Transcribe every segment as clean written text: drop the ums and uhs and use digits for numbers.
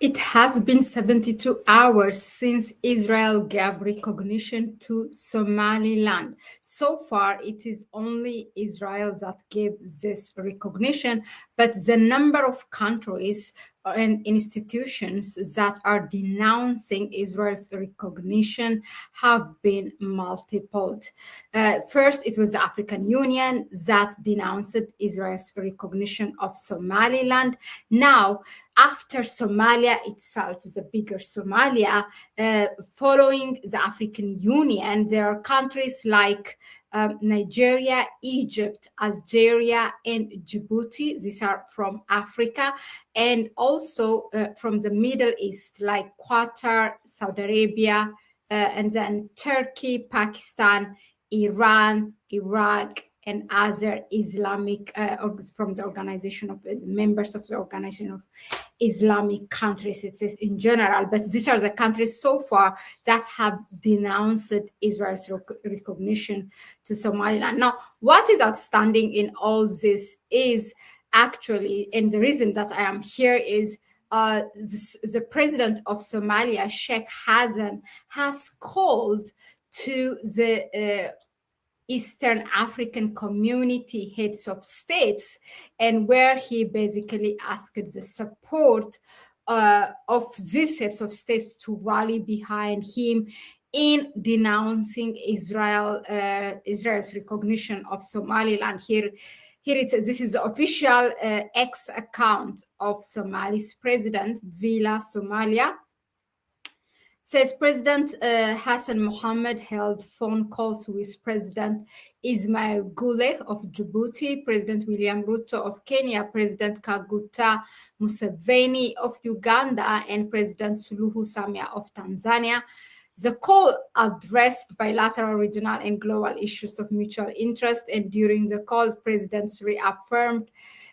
It has been 72 hours since Israel gave recognition to Somaliland. So far, it is only Israel that gave this recognition, but the number of countries and institutions that are denouncing Israel's recognition have been multiplied. First, it was the African Union that denounced Israel's recognition of Somaliland. Now, after Somalia itself, the bigger Somalia, following the African Union, there are countries like Nigeria, Egypt, Algeria, and Djibouti. These are from Africa, and also from the Middle East, like Qatar, Saudi Arabia, and then Turkey, Pakistan, Iran, Iraq, and other Islamic from the organization of members of the organization of Islamic countries. It says in general, but these are the countries so far that have denounced Israel's recognition to Somaliland. Now, what is outstanding in all this is actually, and the reason that I am here is the president of Somalia, Sheikh Hassan, has called to the Eastern African community heads of states, and where he basically asked the support of these heads of states to rally behind him in denouncing Israel's recognition of Somaliland. Here it says this is the official X account of Somali's president, Villa Somalia. Says President Hassan Mohammed held phone calls with President Ismail Guleh of Djibouti, President William Ruto of Kenya, President Kaguta Museveni of Uganda, and President Suluhu Samia of Tanzania. The call addressed bilateral, regional, and global issues of mutual interest, and during the call, presidents reaffirmed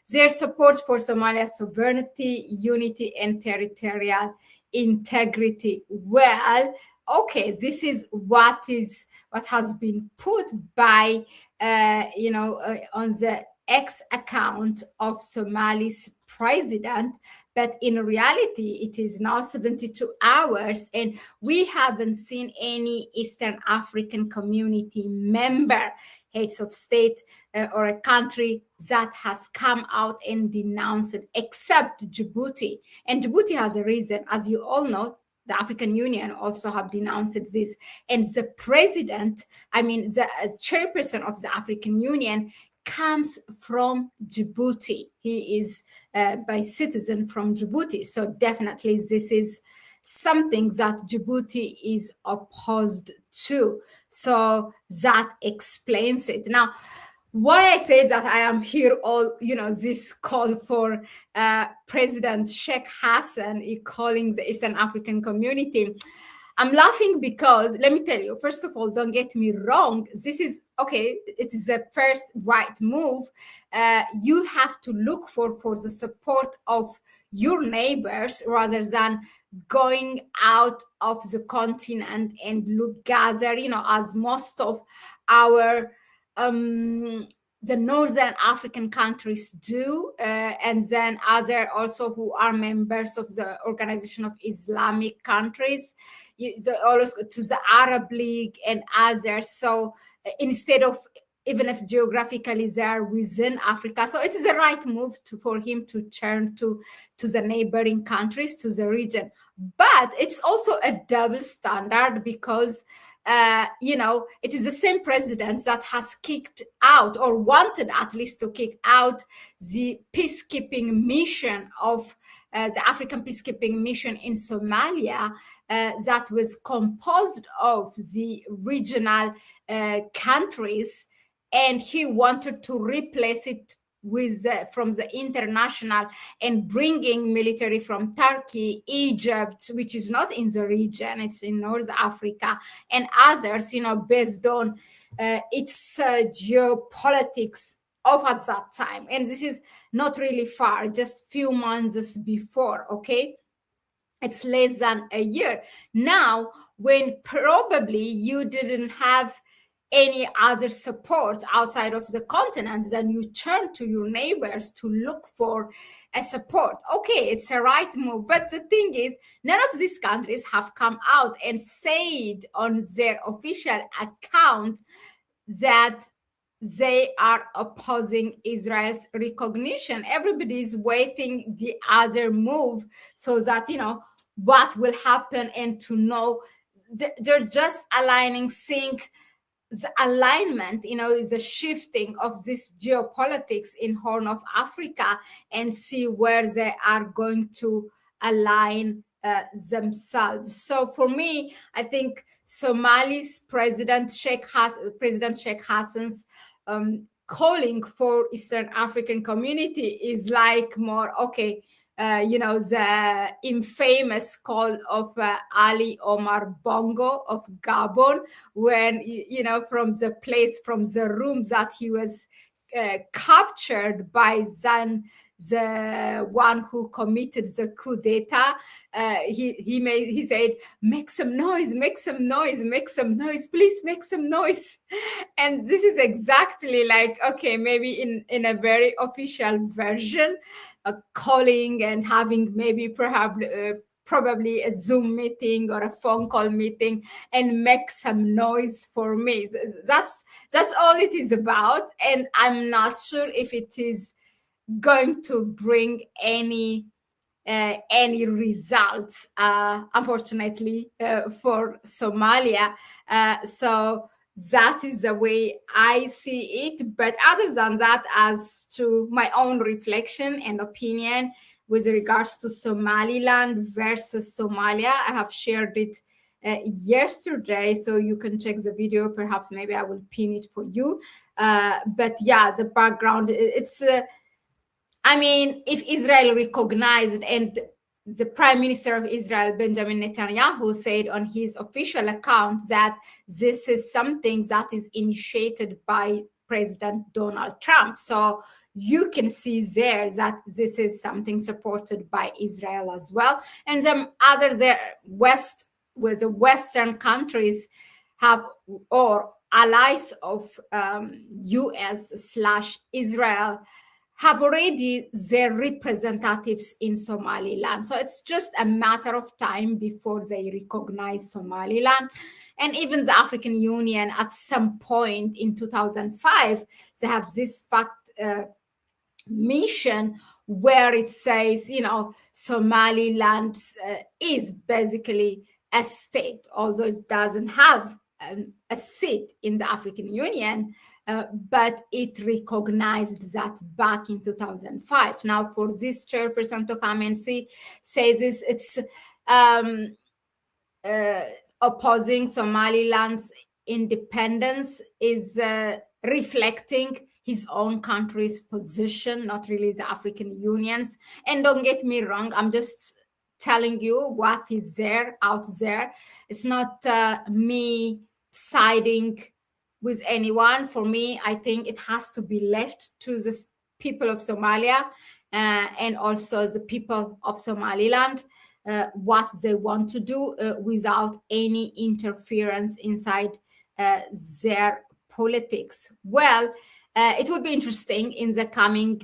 their support for Somalia's sovereignty, unity, and territorial integrity. Well, okay, this is what has been put by on the X account of Somali's president, but in reality it is now 72 hours and we haven't seen any Eastern African community member, heads of state or a country that has come out and denounced it, except Djibouti. And Djibouti has a reason, as you all know. The African Union also have denounced this, and the president, the chairperson of the African Union, comes from Djibouti. He is by citizen from Djibouti, so definitely this is something that Djibouti is opposed to. So that explains it. Now, why I say that I am here all, this call for President Sheikh Hassan calling the Eastern African community. I'm laughing because, let me tell you, first of all, don't get me wrong. This is, okay, it is the first right move. You have to look for the support of your neighbors rather than going out of the continent and gather, as most of our the Northern African countries do, and then other also who are members of the Organization of Islamic Countries, always go to the Arab League and others. So instead of, even if geographically they are within Africa, so it is the right move for him to turn to the neighboring countries, to the region. But it's also a double standard because it is the same president that has kicked out, or wanted at least to kick out, the peacekeeping mission of the African peacekeeping mission in Somalia, that was composed of the regional countries, and he wanted to replace it with from the international, and bringing military from Turkey, Egypt, which is not in the region, it's in North Africa, and others, based on its geopolitics of at that time. And this is not really far, just few months before, okay? It's less than a year. Now, when probably you didn't have any other support outside of the continent, then you turn to your neighbors to look for a support. Okay, it's a right move. But the thing is, none of these countries have come out and said on their official account that they are opposing Israel's recognition. Everybody is waiting the other move so that, what will happen and to know. They're just aligning, seeing the alignment, is a shifting of this geopolitics in Horn of Africa, and see where they are going to align themselves. So for me, I think Somali's President Sheikh Hassan's calling for Eastern African community is like more okay. The infamous call of Ali Omar Bongo of Gabon, when, from the room that he was captured by the one who committed the coup d'etat. He said, make some noise, make some noise, make some noise, please make some noise. And this is exactly like, okay, maybe in a very official version, calling and having maybe perhaps probably a Zoom meeting or a phone call meeting, and make some noise for me. That's all it is about. And I'm not sure if it is going to bring any results, unfortunately, for Somalia. So that is the way I see it. But other than that, as to my own reflection and opinion with regards to Somaliland versus Somalia, I have shared it yesterday, so you can check the video. Perhaps maybe I will pin it for you. But yeah, the background, it's if Israel recognized, and the Prime Minister of Israel, Benjamin Netanyahu, said on his official account that this is something that is initiated by President Donald Trump. So you can see there that this is something supported by Israel as well. And some other with the Western countries have, or allies of US/Israel, have already their representatives in Somaliland. So it's just a matter of time before they recognize Somaliland. And even the African Union, at some point in 2005, they have this mission where it says, Somaliland is basically a state, although it doesn't have a seat in the African Union. But it recognized that back in 2005. Now, for this chairperson to come and say this, it's opposing Somaliland's independence, is reflecting his own country's position, not really the African Union's. And don't get me wrong, I'm just telling you what is there out there. It's not me siding with anyone. For me, I think it has to be left to the people of Somalia and also the people of Somaliland, what they want to do without any interference inside their politics. Well, it will be interesting in the coming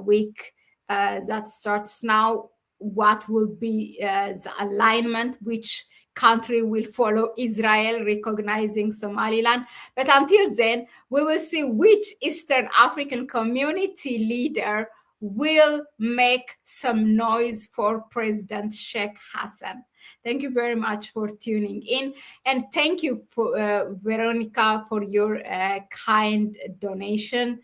week that starts now, what will be the alignment, which country will follow Israel recognizing Somaliland. But until then, we will see which Eastern African community leader will make some noise for President Sheikh Hassan. Thank you very much for tuning in. And thank you, for Veronica, for your kind donation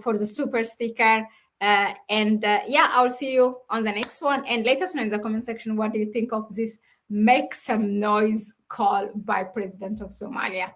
for the super sticker. I'll see you on the next one. And let us know in the comment section, what do you think of this make some noise call by President of Somalia?